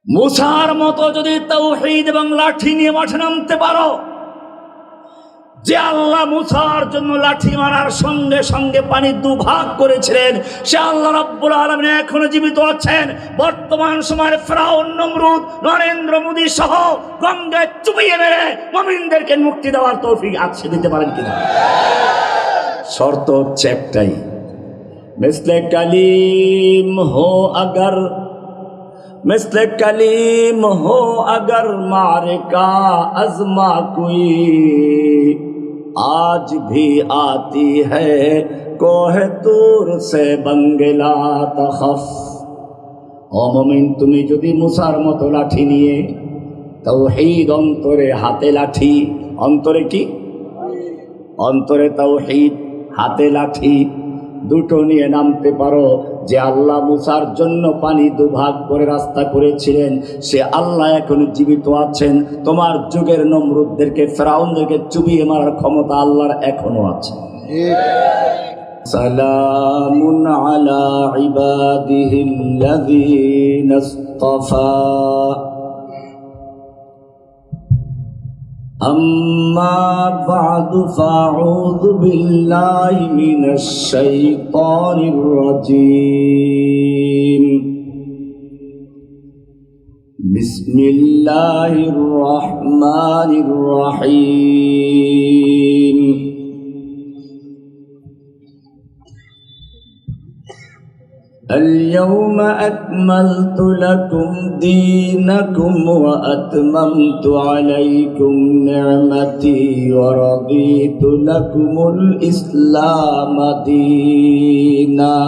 মুসার মতো যদি তাওহীদ এবং লাঠি নিয়ে মাঠে নামতে পারো, যে আল্লাহ মুসার জন্য লাঠি মারার সঙ্গে সঙ্গে পানি দুভাগ করেছিলেন, সে আল্লাহ রাব্বুল আলামিন এখনো জীবিত আছেন। বর্তমান সময়ের ফেরাউন, নমরুদ, নরেন্দ্র মোদী সহ গঙ্গায় চুবিয়ে মেরে মুমিনদেরকে মুক্তি দেওয়ার তৌফিক আছে, দিতে পারেন কিনা? শর্ত হচ্ছে একটাই, মিসলে কালিম হো আগার, मिसले कलीम हो अगर मारे का अज़मा कोई, आज भी आती है कोहे तूर से बंगला तखफ। ओ मोमिन, তুমি যদি মুসার মতো লাঠি নিয়ে তাওহীদ অন্তরে, হাতে লাঠি, অন্তরে কি? অন্তরে তাওহীদ, হাতে লাঠি দুটো নিয়ে নামতে পারো, যে আল্লাহ মুসার জন্য পানি দুভাগ করে রাস্তা করেছিলেন, সে আল্লাহ এখন জীবিত আছেন। তোমার যুগের নমরুদদেরকে, ফেরাউনদেরকে চুবিয়ে মারার ক্ষমতা আল্লাহর এখনো আছে। সালামুন আলা ইবাদিহিল্লাযীনা ইসতাফা, أما بعد فأعوذ بالله من الشيطان الرجيم. بسم الله الرحمن الرحيم. اليوم أكملت لكم دينكم وأتممت عليكم نعمتي ورضيت لكم الإسلام دينا.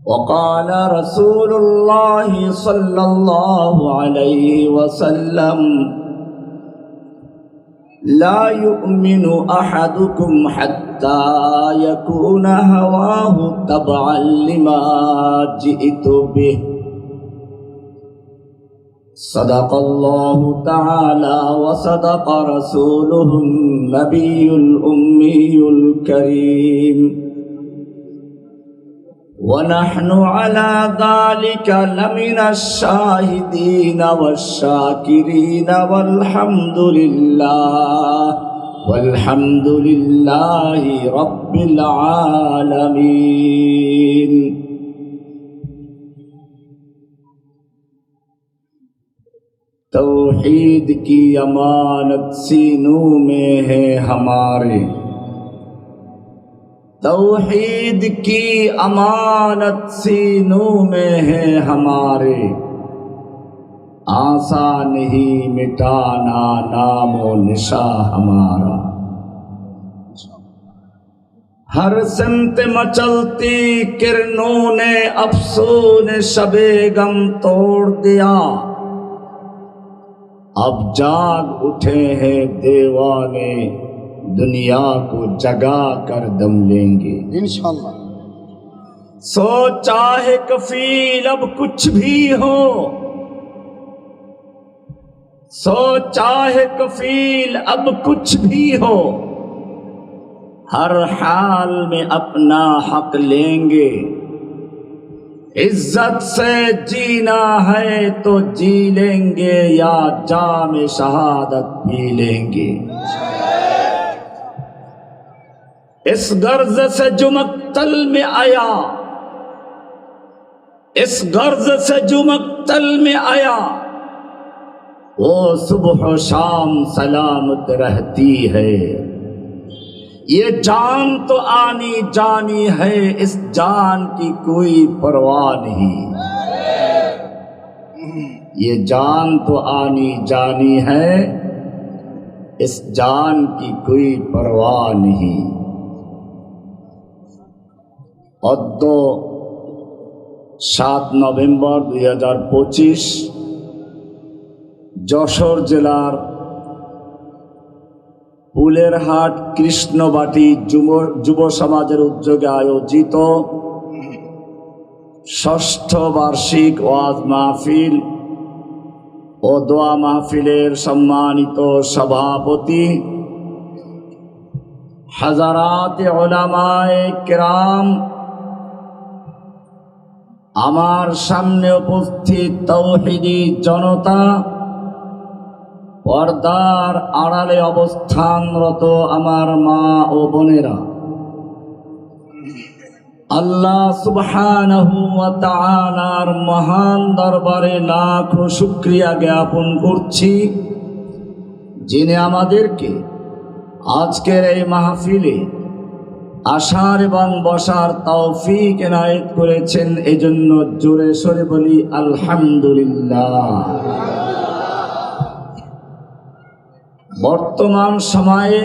وقال رسول الله صلى الله عليه وسلم: لا يؤمن أحدكم حتى يكون هواه تبعا لما جئت به. صدق الله تعالى وصدق رسوله النبي الأمي الكريم، ونحن على ذلك لمن الشاهدين والشاكرين والحمد لله رب العالمين. तौहीद की अमानत सीनों में है हमारे, तौहीद की अमानत सीनों में है हमारे, आसान ही मिटाना नामो निशा हमारा। हर सिमत मचलती किरणों ने अफसोस शबे गम तोड़ दिया, अब जाग उठे हैं दीवाने, दुनिया को जगा कर दम लेंगे इंशाअल्लाह। सो चाहे कफील अब कुछ भी हो, सो चाहे कफील अब कुछ भी हो, हर हाल में अपना हक लेंगे। इज्जत से जीना है तो जी लेंगे, या जाम शहादत पी लेंगे। इस गर्ज से जो मक्तल में आया, इस गर्ज से जो मक्तल में आया, वो सुबह शाम सलामत रहती है। ये जान तो आनी जानी है, इस जान की कोई परवाह नहीं। ये जान तो आनी जानी है, इस जान की कोई परवाह नहीं। অদ্য 7 নভেম্বর 2025 যশোর জেলার ফুলেরহাট কৃষ্ণবাটি যুব সমাজের উদ্যোগে আয়োজিত ষষ্ঠ বার্ষিক ওয়াজ মাহফিল ও দোয়া মাহফিলের সম্মানিত সভাপতি হাজারাত উলামায়ে কিরাম, আমার সামনে উপস্থিত তাওহীদি জনতা, পর্দার আড়ালে অবস্থানরত আমার মা ও বোনেরা, আল্লাহ সুবহানাহু ওয়া তাআলার মহান দরবারে লাখো শুকরিয়া জ্ঞাপন করছি, যিনি আমাদেরকে আজকের এই মাহফিলে আসার এবং বসার তৌফিক এনায়েত করেছেন। এজন্য জোরে সোরে বলি আলহামদুলিল্লাহ। বর্তমান সময়ে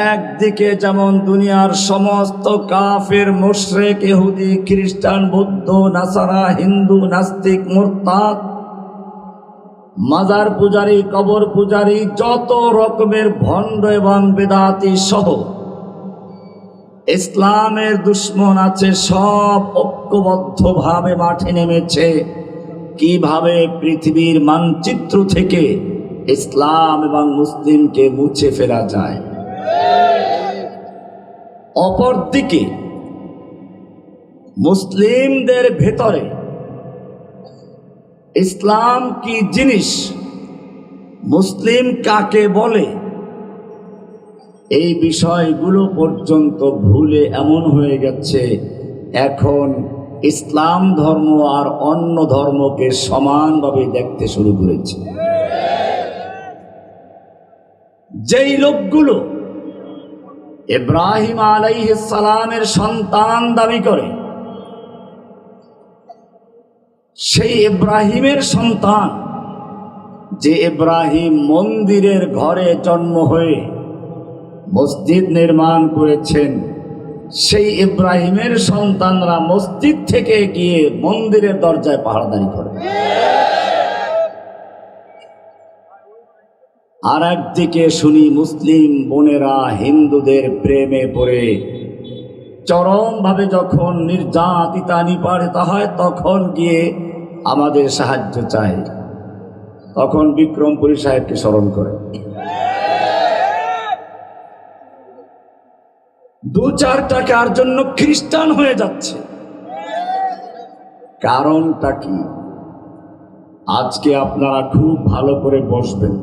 একদিকে যেমন দুনিয়ার সমস্ত কাফের, মুশরিক, ইহুদি, খ্রিস্টান, বৌদ্ধ, নাসারা, হিন্দু, নাস্তিক, মুরতাদ, মাজার পূজারী, কবর পূজারী, যত রকমের ভণ্ড এবং বেদাতি সহ ইসলামের দুশ্মন আছে, সব ঐক্যবদ্ধভাবে মাঠে নেমেছে কিভাবে পৃথিবীর মানচিত্র থেকে ইসলাম এবং মুসলিমকে মুছে ফেলা যায়। অপরদিকে মুসলিমদের ভেতরে ইসলাম কি জিনিস, মুসলিম কাকে বলে, এই বিষয়গুলো পর্যন্ত ভুলে এমন হয়ে গেছে এখন ইসলাম ধর্ম আর অন্য ধর্মকে সমানভাবে দেখতে শুরু করেছে। যেই লোকগুলো ইব্রাহিম আলাইহিস সালামের সন্তান দাবি করে, সেই ইব্রাহিমের সন্তান, যে ইব্রাহিম মন্দিরের ঘরে জন্ম হয়ে মসজিদ নির্মাণ করেছেন, সেই ইব্রাহিমের সন্তানরা মসজিদ থেকে গিয়ে মন্দিরের দরজায় পাহারাদারি করে। আর একদিকে শুনি মুসলিম বোনেরা হিন্দুদের প্রেমে পড়ে চরমভাবে যখন নির্যাতিতা নিপীড়িত হয় তখন গিয়ে আমাদের সাহায্য চায়, তখন বিক্রমপুরী সাহেবকে স্মরণ করে। দু চার টাকার জন্য খ্রিস্টান হয়ে যাচ্ছে। কারণটা কি? আজকে আপনারা খুব ভালো করে বসবেন,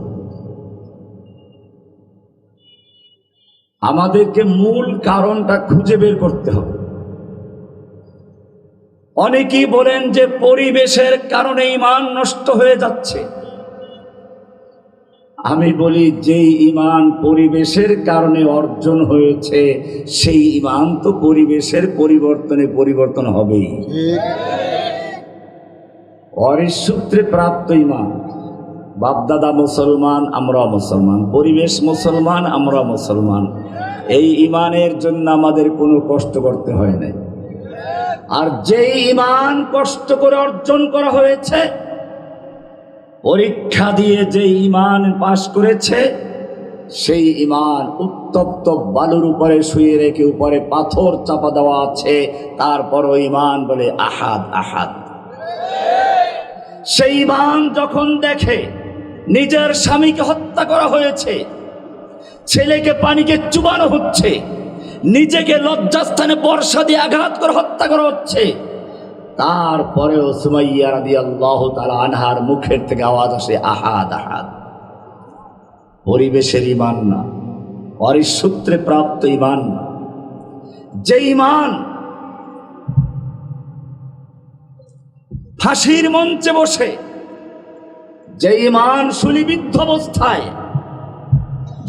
আমাদেরকে মূল কারণটা খুঁজে বের করতে হবে। অনেকেই বলেন যে পরিবেশের কারণে ঈমান নষ্ট হয়ে যাচ্ছে। আমি বলি, যেই ঈমান পরিবেশের কারণে অর্জন হয়েছে সেই ঈমান তো পরিবেশের পরিবর্তনে পরিবর্তন হবেই। ওয়ারিস সূত্রে প্রাপ্ত ঈমান, বাপদাদা মুসলমান, আমরা মুসলমান, পরিবেশ মুসলমান, আমরা মুসলমান, এই ঈমানের জন্য আমাদের কোনো কষ্ট করতে হয় নাই। আর যেই ঈমান কষ্ট করে অর্জন করা হয়েছে, পরীক্ষা দিয়ে যে ঈমান পাশ করেছে, সেই ঈমান উত্তপ্ত বালুর উপরে শুয়ে রেখে উপরে পাথর চাপা দেওয়া আছে, তারপরও ঈমান বলে আহাদ আহাদ। সেই ঈমান যখন দেখে নিজের স্বামীকে হত্যা করা হয়েছে, ছেলেকে পানিকে চুবানো হচ্ছে, নিজেকে লজ্জাস্থানে বর্ষা দিয়ে আঘাত করে হত্যা করা হচ্ছে, তারপরেও সুমাইয়া রাদিয়াল্লাহু তাআলা আনহার মুখের থেকে আওয়াজ আসে আহাদ আহাদ। পরিবেশের ঈমান না, ওয়ারিস সূত্রে প্রাপ্ত ঈমান না। যে ঈমান ফাঁসির মঞ্চে বসে, যে ঈমান শুলিবিদ্ধ অবস্থায়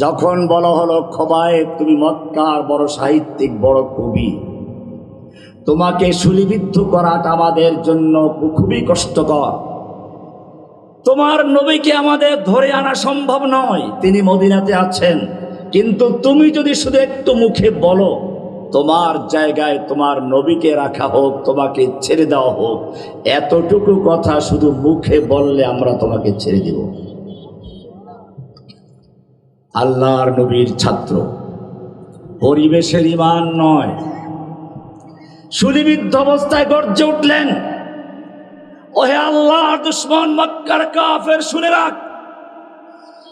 যখন বলা হলো খোবায়েব তুমি মক্কার বড় সাহিত্যিক, বড় কবি, তোমাকে শুলিবিদ্ধ করাটা আমাদের জন্য খুবই কষ্টকর, তোমার নবীকে আমাদের ধরে আনা সম্ভব নয়, তিনি মদিনাতে আছেন, কিন্তু তুমি যদি শুধু একটু মুখে বলো তোমার জায়গায় তোমার নবীকে রাখা হোক, তোমাকে ছেড়ে দেওয়া হোক, এতটুকু কথা শুধু মুখে বললে আমরা তোমাকে ছেড়ে দেব। আল্লাহর নবীর ছাত্র, পরিবেশের ঈমান নয়। শুলিবিদ্ধ অবস্থায় গর্জে উঠলেন, ওহে আল্লাহর দুশমন মক্কার কাফের, শুনে রাখ,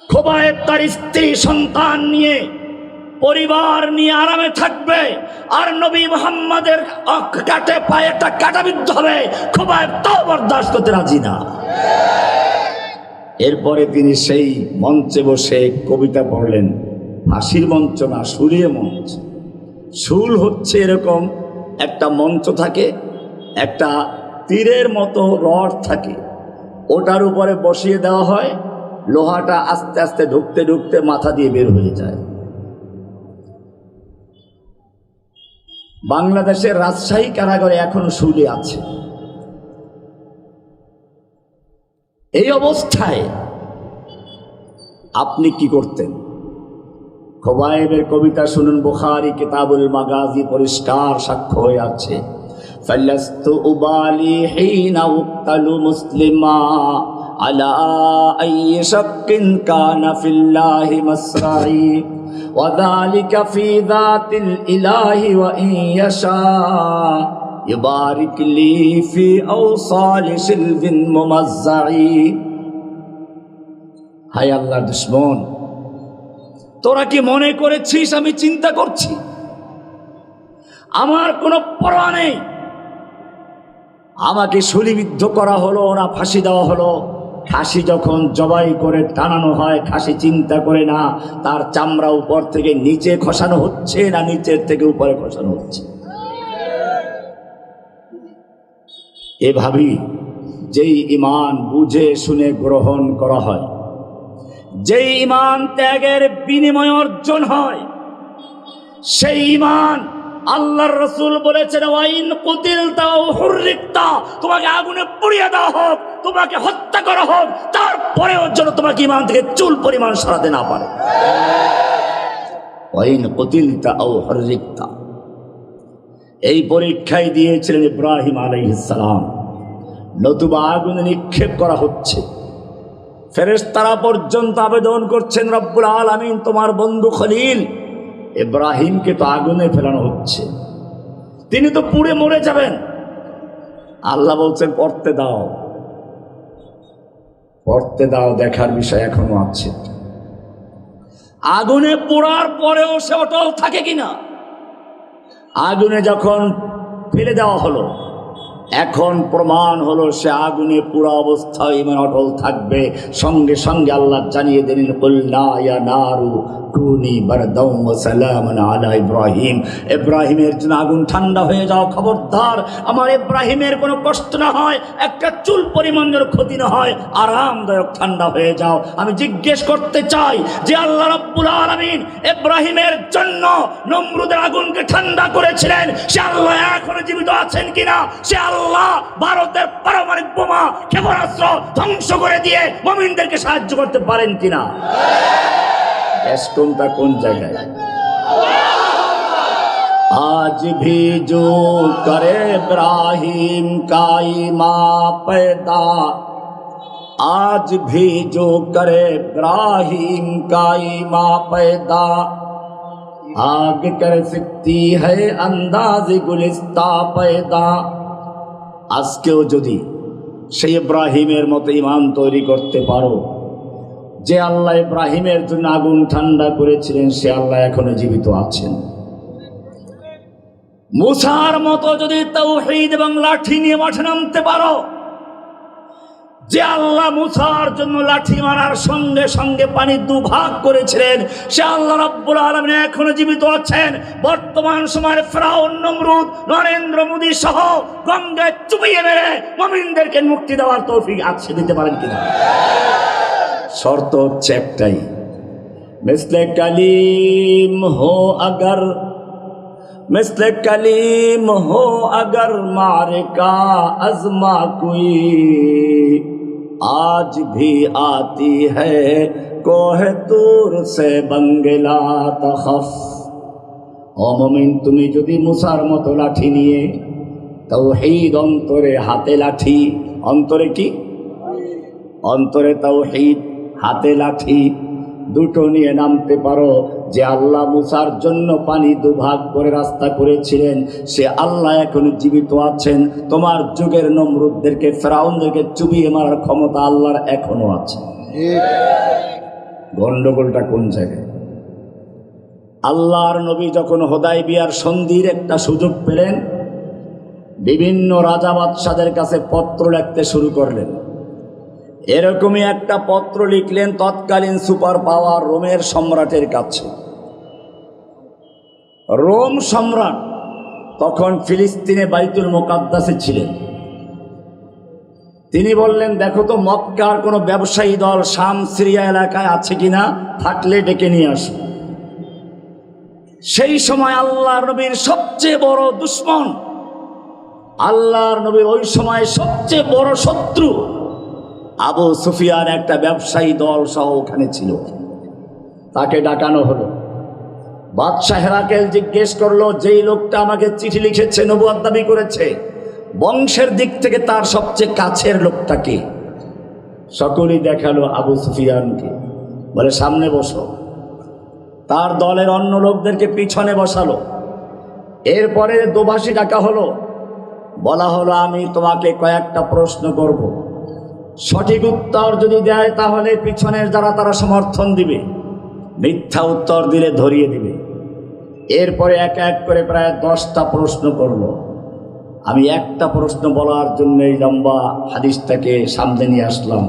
খোবায়েব তার স্ত্রী সন্তান নিয়ে পরিবার নিয়ে আরামে থাকবে, আর নবী মুহাম্মাদের কাটে পায়ে একটা কাটা বিদ্ধ হবে, খুবাইব তাও বরদাস্ত করতে রাজি না। এরপরে তিনি সেই মঞ্চে বসে কবিতা পড়লেন। ফাঁসির মঞ্চ না, শুলীয় মঞ্চ। শুল হচ্ছে এরকম একটা মঞ্চ থাকে, একটা তীরের মতো রড থাকে, ওটার উপরে বসিয়ে দেওয়া হয়, লোহাটা আস্তে আস্তে ঢুকতে ঢুকতে মাথা দিয়ে বের হয়ে যায়। বাংলাদেশের রাজশাহী কারাগারে এখনো শুলে আছে। এই অবস্থায় আপনি কি করতেন? খোবাইবের কবিতা শুনুন, বুখারী কিতাবুল মাগাজি পরিষ্কার সাক্ষ্য হয়ে আছে। ফালাস্তু উবালি হিনা উক্তালু মুসলিমা আলা আইয়ি শাক্কিন কানা ফিল্লাহি মাসরাই ওয়া যালিকা ফি যাতিল ইলাহি ওয়া ইন ইয়াশা ইবারিক লি ফি আওসালি শিলবিন মুমাজ্জাই। হায় আল্লাহর দুশমন, তোরা কি মনে করেছিস আমি চিন্তা করছি? আমার কোনো পরোয়া নেই। আমাকে শুলিবিদ্ধ করা হলো না ফাঁসি দেওয়া হলো। খাসি যখন জবাই করে টানানো হয়, খাসি চিন্তা করে না তার চামড়া উপর থেকে নিচে খসানো হচ্ছে না নিচের থেকে উপরে খসানো হচ্ছে। এভাবেই যেই ঈমান বুঝে শুনে গ্রহণ করা হয়, যেই ঈমান ত্যাগের বিনিময় অর্জন হয়, সেই ঈমান আল্লাহর রাসূল বলেছেন ওয়াইন কুতিলতা আও হুররিকতা, তোমাকে আগুনে পুড়িয়ে দেওয়া হোক, তোমাকে হত্যা করা হোক, তারপরেও যেন তোমাকে ঈমান থেকে চুল পরিমাণ সরাতে না পারে। ওয়াইন কুতিলতা আও হুররিকতা, এই পরীক্ষাই দিয়েছিলেন ইব্রাহিম আলাইহিস সালাম। নতুবা আগুনে নিক্ষেপ করা হচ্ছে, ফেরেশতারা পর্যন্ত আবেদন করছেন রব্বুল আলামিন তোমার বন্ধু খলিল ইব্রাহিমকে তো আগুনে ফেলানো হচ্ছে, তিনি তো পুড়ে মরে যাবেন। আল্লাহ বলছেন পড়তে দাও, পড়তে দাও, দেখার বিষয় এখনো আছে। আগুনে পোড়ার পরেও সে অটল থাকে কিনা? আগুনে যখন ফেলে দেওয়া হলো, এখন প্রমাণ হলো সে আগুনে পুরা অবস্থায় ইমান অটল থাকবে। সঙ্গে সঙ্গে আল্লাহ জানিয়ে দিলেন কুলনা ইয়া নারু কুনি বারদাও ওয়া সালামান আলা ইব্রাহিম, ইব্রাহিমের জন্য আগুন ঠান্ডা হয়ে যাও, খবরদার আমার ইব্রাহিমের কোনো কষ্ট না হয়, একটা চুল পরিমাণের ক্ষতি না হয়, আরামদায়ক ঠান্ডা হয়ে যাও। আমি জিজ্ঞেস করতে চাই যে আল্লাহ রাব্বুল আলামিন ইব্রাহিমের জন্য নমরুদের আগুনকে ঠান্ডা করেছিলেন, সে আল্লাহ এখনো জীবিত আছেন কিনা? সে আল্লাহ ভারতের পারমাণবিক বোমা ক্ষেপণাস্ত্র ধ্বংস করে দিয়ে মুমিনদেরকে সাহায্য করতে পারেন কিনা? কোনটা কোন জায়গায়? আজ ভি জো করে ইব্রাহিম কাই মা पैदा, आज भी जो करे इब्राहिम काई माँ पैदा, आग कर सकती है अंदाज गुलिस्ता पैदा। আজকেও যদি সেই ইব্রাহিমের মতো ঈমান তৈরি করতে পারো, যে আল্লাহ ইব্রাহিমের জন্য আগুন ঠান্ডা করেছিলেন সে আল্লাহ এখনো জীবিত আছেন। মুসার মতো যদি তাওহীদ এবং লাঠি নিয়ে মাঠে নামতে পারো, যে আল্লাহ মুসার জন্য লাঠি মারার সঙ্গে সঙ্গে পানি দুভাগ করেছিলেন সে আল্লাহ রাব্বুল আলামিন এখনো জীবিত আছেন। বর্তমান সময়ের ফেরাউন, নমরুদ, নরেন্দ্র মোদী সহ গঙ্গায় চুবিয়ে মেরে মুমিনদেরকে মুক্তি দেওয়ার তৌফিক আছে, দিতে পারেন কিনা? শর্ত হচ্ছে একটাই, মিসলে কালিম হো আগর, मिसले कलीम हो अगर मारे का अज़मा कोई, आज भी आती है कोहे तूर से बंगला तखफ। ও মুমিন, তুমি যদি মুসার মতো লাঠি নিয়ে তাওহীদ অন্তরে, হাতে লাঠি, অন্তরে কি? অন্তরে তাওহীদ, হাতে লাঠি, দুটো নিয়ে নামতে পারো, যে আল্লাহ মুসার জন্য পানি দুভাগ করে রাস্তা করেছিলেন সে আল্লাহ এখনো জীবিত আছেন। তোমার যুগের নমরুদদেরকে, ফেরাউনদেরকে চুবিয়ে মারার ক্ষমতা আল্লাহর এখনো আছে। গন্ডগোলটা কোন জায়গায়? আল্লাহর নবী যখন হুদায়বিয়ার সন্ধির একটা সুযোগ পেলেন, বিভিন্ন রাজা বাদশাদের কাছে পত্র লিখতে শুরু করলেন। এরকমই একটা পত্র লিখলেন তৎকালীন সুপার পাওয়ার রোমের সম্রাটের কাছে। রোম সম্রাট তখন ফিলিস্তিনে বাইতুল মুকাদ্দাসে ছিলেন। তিনি বললেন, দেখো তো মক্কার কোনো ব্যবসায়ী দল শাম সিরিয়া এলাকায় আছে কিনা, থাকলে ডেকে নিয়ে আসো। সেই সময় আল্লাহর নবীর সবচেয়ে বড় দুশমন, আল্লাহর নবীর ওই সময় সবচেয়ে বড় শত্রু আবু সুফিয়ান একটা ব্যবসায়ী দল সহ ওখানে ছিল। তাকে ডাকানো হলো। বাদশাহ হেরাকেল জিজ্ঞেস করলো, যেই লোকটা আমাকে চিঠি লিখেছে, নবুয়ত দাবি করেছে, বংশের দিক থেকে তার সবচেয়ে কাছের লোকটা কে? সকলেই দেখালো আবু সুফিয়ানকে। বলে, সামনে বসো। তার দলের অন্য লোকদেরকে পিছনে বসালো। এরপরে দোভাষী ডাকা হলো। বলা হলো, আমি তোমাকে কয়েকটা প্রশ্ন করব, সঠিক উত্তর যদি দেয় তাহলে পিছনের যারা তারা সমর্থন দিবে, মিথ্যা উত্তর দিলে ধরিয়ে দিবে। এরপরে এক এক করে প্রায় 10টা প্রশ্ন করলো। আমি একটা প্রশ্ন বলার জন্য এই লম্বা হাদিসটাকে সামনে নিয়ে আসলাম।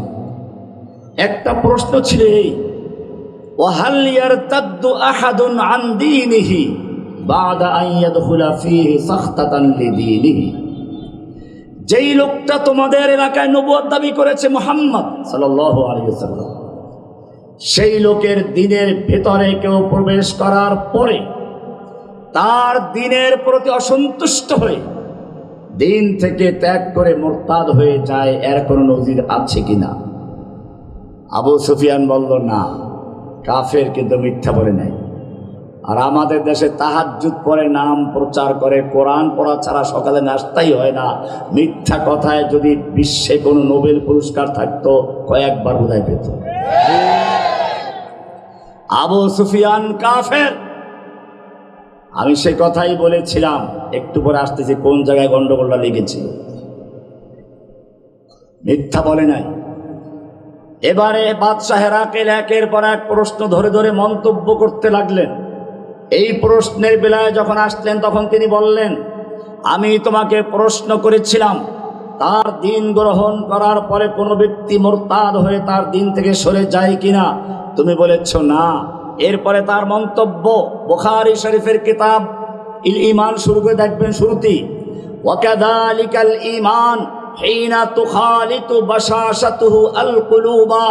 একটা প্রশ্ন ছিল এই, ওয়াহাল ইয়ারতাদ্দু আহাদুন আন দীনিহি বাদা আন ইয়াদখুলা ফীহি সাখতাতান লিদীনিহি। যেই লোকটা তোমাদের এলাকায় নবুয়ত দাবি করেছে মুহাম্মদ সাল্লাল্লাহু আলাইহি ওয়াসাল্লাম, সেই লোকের দিনের ভেতরে কেউ প্রবেশ করার পরে তার দিনের প্রতি অসন্তুষ্ট হয়ে দিন থেকে ত্যাগ করে মুরতাদ হয়ে যায়, এর কোনো নজির আছে কিনা? আবু সুফিয়ান বলল, না, কাফের কিন্তু মিথ্যা বলে নাই। আর আমাদের দেশে তাহাজ্জুদ পড়ে, নাম প্রচার করে, কোরআন পড়া ছাড়া সকালে নাস্তাই হয় না। মিথ্যা কথায় যদি বিশ্বে কোনো নোবেল পুরস্কার থাকতো, কয়েকবার বোধহয় পেত। আবু সুফিয়ান কাফের। আমি সে কথাই বলেছিলাম, একটু পরে আসতেছি কোন জায়গায় গন্ডগোলটা লেগেছিল। মিথ্যা বলে নাই। এবারে বাদশাহ হেরাকেল একের পর এক প্রশ্ন ধরে ধরে মন্তব্য করতে লাগলেন। এই প্রশ্নের বেলায় যখন আসলেন তখন তিনি বললেন, আমি তোমাকে প্রশ্ন করেছিলাম তার দিন গ্রহণ করার পরে কোনো ব্যক্তি মুরতাদ হয়ে তার দিন থেকে সরে যায় কিনা, তুমি বলেছ না। এরপরে তার মন্তব্য, বুখারী শরীফের কিতাব ইল ঈমান শুরু করে দেখবেন শুরুতেই, ওয়াকাযালিকাল ঈমান হিনা তুখালিতু বাশাশাতুহু আল কুলুবা